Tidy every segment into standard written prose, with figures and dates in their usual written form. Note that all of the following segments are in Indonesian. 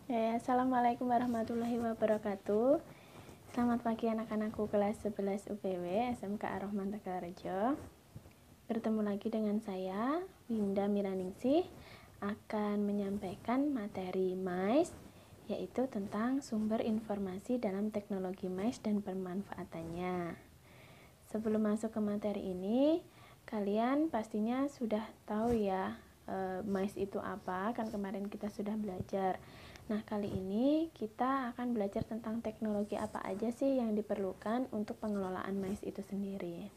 Assalamualaikum warahmatullahi wabarakatuh. Selamat pagi anak-anakku kelas 11 UPW SMK Ar-Rahman Tegalrejo. Bertemu lagi dengan saya, Winda Miraningsih, akan menyampaikan materi MAIS, yaitu tentang sumber informasi dalam teknologi MAIS dan pemanfaatannya. Sebelum masuk ke materi ini, kalian pastinya sudah tahu ya, MAIS itu apa, kan kemarin kita sudah belajar. Nah, kali ini kita akan belajar tentang teknologi apa aja sih yang diperlukan untuk pengelolaan MAIS itu sendiri.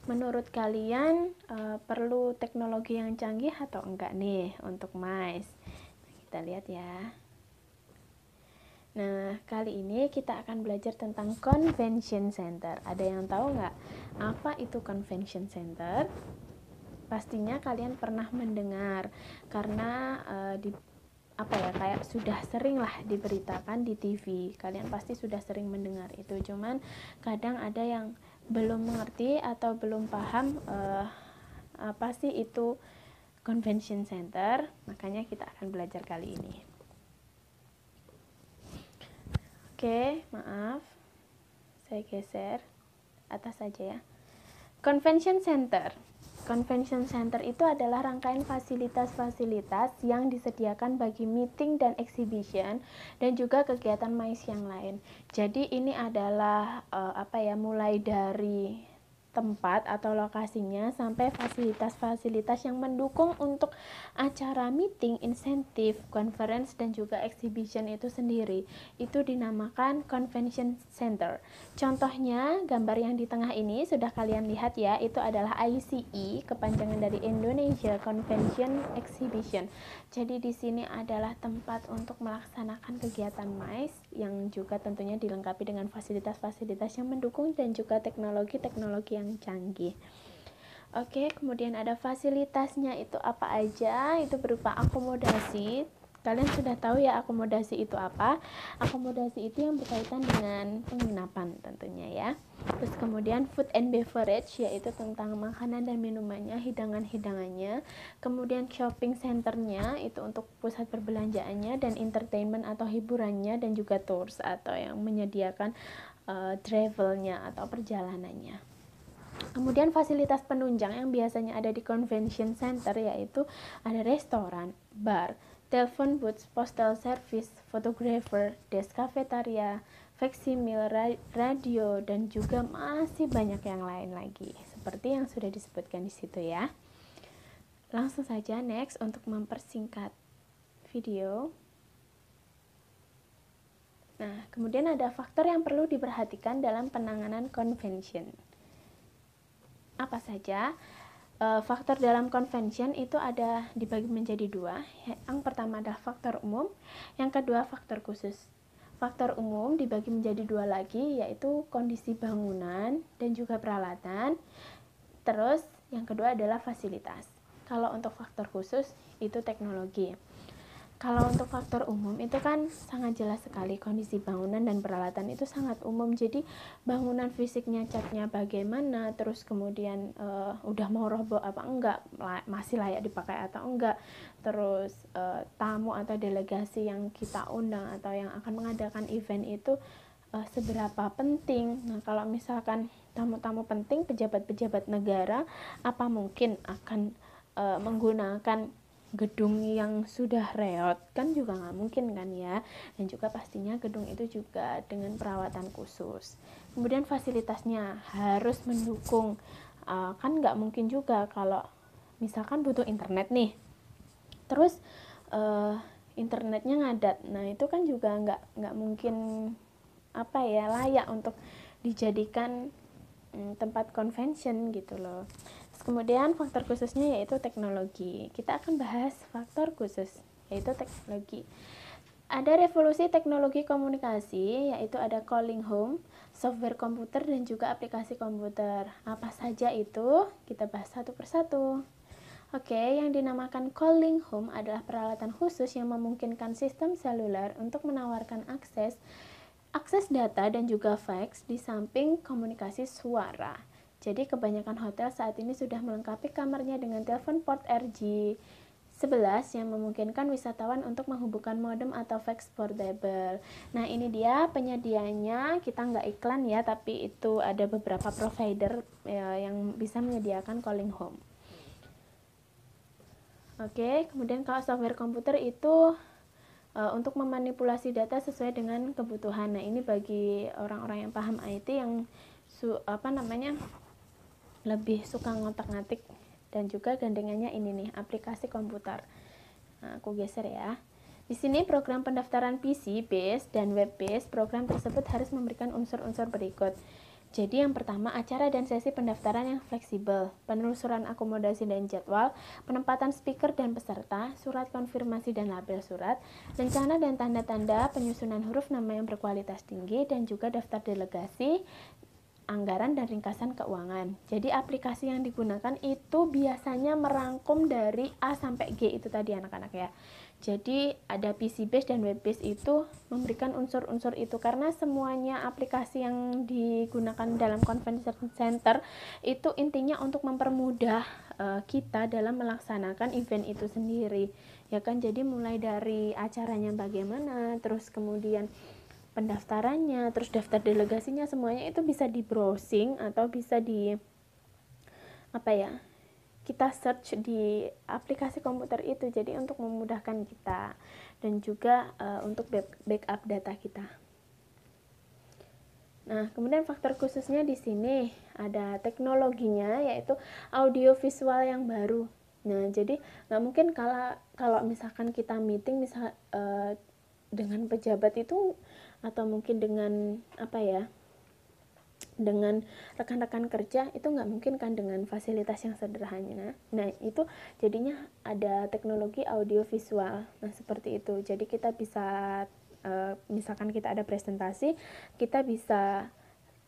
Menurut kalian perlu teknologi yang canggih atau enggak nih untuk MAIS? Nah, kita lihat ya. Nah, kali ini kita akan belajar tentang Convention Center. Ada yang tahu nggak apa itu Convention Center? Pastinya kalian pernah mendengar karena kayak sudah sering lah diberitakan di TV. Kalian pasti sudah sering mendengar itu. Cuman kadang ada yang belum mengerti atau belum paham apa sih itu Convention Center. Makanya kita akan belajar kali ini. Oke, maaf. Saya geser atas saja ya. Convention Center. Convention Center itu adalah rangkaian fasilitas-fasilitas yang disediakan bagi meeting dan exhibition dan juga kegiatan MAIS yang lain. Jadi ini adalah mulai dari tempat atau lokasinya sampai fasilitas-fasilitas yang mendukung untuk acara meeting, insentif, conference dan juga exhibition itu sendiri. Itu dinamakan Convention Center. Contohnya gambar yang di tengah ini sudah kalian lihat ya, itu adalah ICE, kepanjangan dari Indonesia Convention Exhibition. Jadi di sini adalah tempat untuk melaksanakan kegiatan MAIS yang juga tentunya dilengkapi dengan fasilitas-fasilitas yang mendukung dan juga teknologi-teknologi yang canggih. Oke, kemudian ada fasilitasnya itu apa aja? Itu berupa akomodasi. Kalian sudah tahu ya akomodasi itu apa? Akomodasi itu yang berkaitan dengan penginapan tentunya ya. Terus kemudian food and beverage, yaitu tentang makanan dan minumannya, hidangan-hidangannya. Kemudian shopping centernya, itu untuk pusat perbelanjaannya, dan entertainment atau hiburannya, dan juga tours atau yang menyediakan travelnya atau perjalanannya. Kemudian fasilitas penunjang yang biasanya ada di convention center yaitu ada restoran, bar, telepon booth, postal service, photographer, desk cafeteria, faksimil, radio, dan juga masih banyak yang lain lagi. Seperti yang sudah disebutkan di situ ya. Langsung saja next untuk mempersingkat video. Nah, kemudian ada faktor yang perlu diperhatikan dalam penanganan convention. Apa saja? Faktor dalam convention itu ada dibagi menjadi dua. Yang pertama adalah faktor umum, yang kedua faktor khusus. Faktor umum dibagi menjadi dua lagi, yaitu kondisi bangunan dan juga peralatan. Terus yang kedua adalah fasilitas. Kalau untuk faktor khusus itu teknologi. Kalau untuk faktor umum itu kan sangat jelas sekali, kondisi bangunan dan peralatan itu sangat umum. Jadi bangunan fisiknya, catnya bagaimana, terus kemudian udah mau roboh apa enggak, masih layak dipakai atau enggak, terus tamu atau delegasi yang kita undang atau yang akan mengadakan event itu seberapa penting. Nah, kalau misalkan tamu-tamu penting, pejabat-pejabat negara, apa mungkin akan menggunakan gedung yang sudah reot? Kan juga nggak mungkin kan ya. Dan juga pastinya gedung itu juga dengan perawatan khusus. Kemudian fasilitasnya harus mendukung. Kan nggak mungkin juga kalau misalkan butuh internet nih, terus internetnya ngadat. Nah, itu kan juga nggak mungkin layak untuk dijadikan tempat convention gitu loh. Kemudian faktor khususnya yaitu teknologi. Kita akan bahas faktor khusus yaitu teknologi. Ada revolusi teknologi komunikasi, yaitu ada calling home, software komputer, dan juga aplikasi komputer. Apa saja itu? Kita bahas satu persatu. Oke, yang dinamakan calling home adalah peralatan khusus yang memungkinkan sistem seluler untuk menawarkan akses data dan juga fax di samping komunikasi suara. Jadi kebanyakan hotel saat ini sudah melengkapi kamarnya dengan telepon port RJ 11 yang memungkinkan wisatawan untuk menghubungkan modem atau fax portable. Nah, ini dia penyediaannya, kita nggak iklan ya, tapi itu ada beberapa provider yang bisa menyediakan calling home. Oke, kemudian kalau software komputer itu untuk memanipulasi data sesuai dengan kebutuhan. Nah, ini bagi orang-orang yang paham IT yang lebih suka ngotak-ngatik, dan juga gandengannya ini nih, aplikasi komputer. Nah, aku geser ya. Di sini program pendaftaran PC based dan web based, program tersebut harus memberikan unsur-unsur berikut. Jadi yang pertama, acara dan sesi pendaftaran yang fleksibel, penelusuran akomodasi dan jadwal, penempatan speaker dan peserta, surat konfirmasi dan label surat, rencana dan tanda-tanda, penyusunan huruf nama yang berkualitas tinggi, dan juga daftar delegasi, anggaran dan ringkasan keuangan. Jadi aplikasi yang digunakan itu biasanya merangkum dari A sampai G itu tadi anak-anak ya. Jadi ada PC base dan web base itu memberikan unsur-unsur itu, karena semuanya aplikasi yang digunakan dalam convention center itu intinya untuk mempermudah kita dalam melaksanakan event itu sendiri. Ya kan, jadi mulai dari acaranya bagaimana, terus kemudian pendaftarannya, terus daftar delegasinya, semuanya itu bisa di browsing atau bisa di kita search di aplikasi komputer itu. Jadi untuk memudahkan kita dan juga untuk backup data kita. Nah, kemudian faktor khususnya di sini ada teknologinya, yaitu audio visual yang baru. Nah, jadi nggak mungkin kalau misalkan kita meeting dengan pejabat itu, atau mungkin dengan dengan rekan-rekan kerja, itu nggak mungkin kan dengan fasilitas yang sederhana. Nah, itu jadinya ada teknologi audio visual. Nah, seperti itu. Jadi kita bisa misalkan kita ada presentasi, kita bisa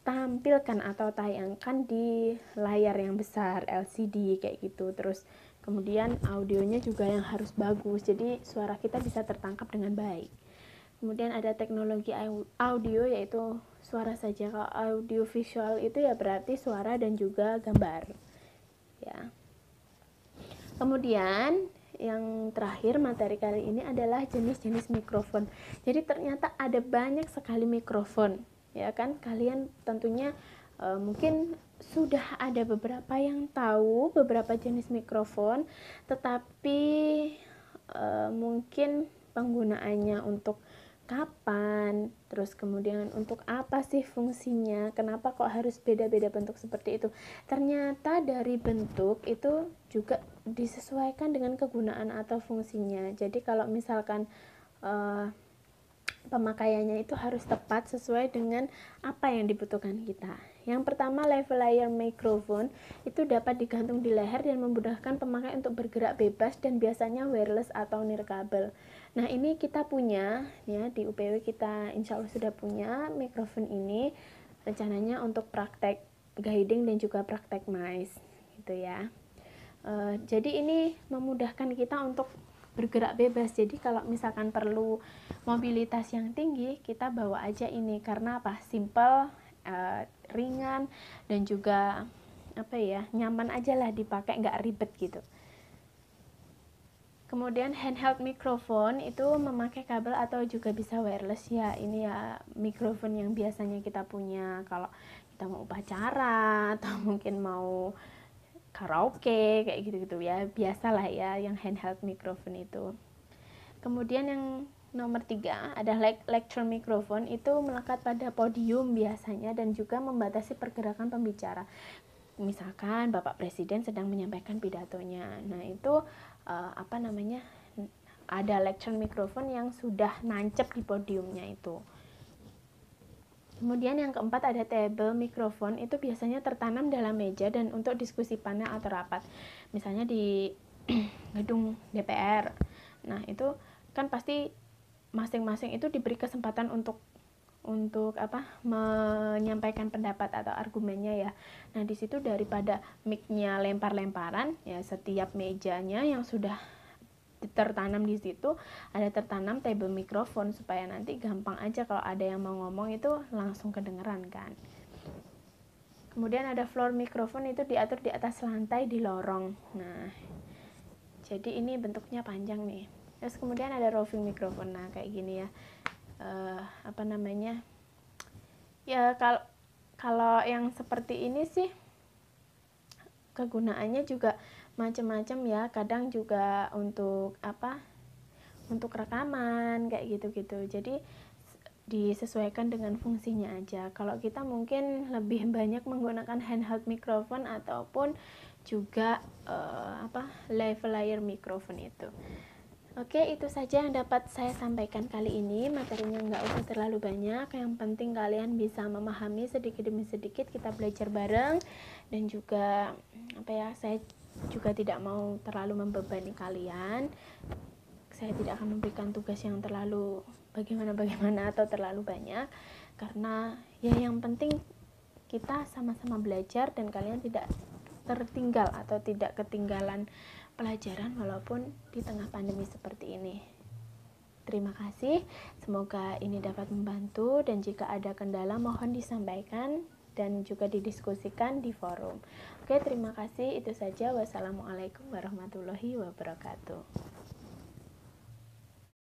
tampilkan atau tayangkan di layar yang besar LCD kayak gitu. Terus kemudian audionya juga yang harus bagus, jadi suara kita bisa tertangkap dengan baik. Kemudian ada teknologi audio, yaitu suara saja. Kalau audio visual itu ya berarti suara dan juga gambar ya. Kemudian yang terakhir materi kali ini adalah jenis-jenis mikrofon. Jadi ternyata ada banyak sekali mikrofon ya kan. Kalian tentunya mungkin sudah ada beberapa yang tahu beberapa jenis mikrofon, tetapi mungkin penggunaannya untuk kapan, terus kemudian untuk apa sih fungsinya, kenapa kok harus beda-beda bentuk seperti itu. Ternyata dari bentuk itu juga disesuaikan dengan kegunaan atau fungsinya. Jadi kalau misalkan pemakaiannya itu harus tepat sesuai dengan apa yang dibutuhkan kita. Yang pertama, lavalier microphone itu dapat digantung di leher dan memudahkan pemakai untuk bergerak bebas, dan biasanya wireless atau nirkabel. Nah, ini kita punya ya, di UPW kita insya Allah sudah punya mikrofon ini, rencananya untuk praktek guiding dan juga praktek MICE gitu ya. Jadi ini memudahkan kita untuk bergerak bebas. Jadi kalau misalkan perlu mobilitas yang tinggi, kita bawa aja ini, karena apa? Simple, ringan, dan juga nyaman aja lah dipakai, nggak ribet gitu. Kemudian handheld microphone itu memakai kabel atau juga bisa wireless ya. Ini ya mikrofon yang biasanya kita punya kalau kita mau upacara atau mungkin mau karaoke kayak gitu-gitu ya. Biasalah ya yang handheld microphone itu. Kemudian yang nomor 3 ada lecture microphone, itu melekat pada podium biasanya dan juga membatasi pergerakan pembicara. Misalkan Bapak Presiden sedang menyampaikan pidatonya. Nah, itu ada lecture microphone yang sudah nancep di podiumnya itu. Kemudian yang keempat ada table microphone, itu biasanya tertanam dalam meja dan untuk diskusi panel atau rapat. Misalnya di gedung DPR. Nah, itu kan pasti masing-masing itu diberi kesempatan untuk menyampaikan pendapat atau argumennya ya. Nah, di situ daripada mic-nya lempar-lemparan ya, setiap mejanya yang sudah tertanam di situ ada tertanam table microphone, supaya nanti gampang aja kalau ada yang mau ngomong itu langsung kedengeran kan. Kemudian ada floor microphone, itu diatur di atas lantai di lorong. Nah, Jadi ini bentuknya panjang nih. Terus kemudian ada roving microphone. Nah, kayak gini ya. Apa namanya? Ya kalau yang seperti ini sih kegunaannya juga macam-macam ya. Kadang juga untuk apa? Untuk rekaman kayak gitu-gitu. Jadi disesuaikan dengan fungsinya aja. Kalau kita mungkin lebih banyak menggunakan handheld microphone ataupun juga lavalier microphone itu. Oke, itu saja yang dapat saya sampaikan kali ini. Materinya nggak usah terlalu banyak. Yang penting kalian bisa memahami sedikit demi sedikit. Kita belajar bareng, dan juga saya juga tidak mau terlalu membebani kalian. Saya tidak akan memberikan tugas yang terlalu bagaimana atau terlalu banyak, karena ya yang penting kita sama-sama belajar dan kalian tidak tertinggal atau tidak ketinggalan pelajaran walaupun di tengah pandemi seperti ini. Terima kasih, semoga ini dapat membantu, dan jika ada kendala mohon disampaikan dan juga didiskusikan di forum. Oke, terima kasih, itu saja. Wassalamualaikum warahmatullahi wabarakatuh.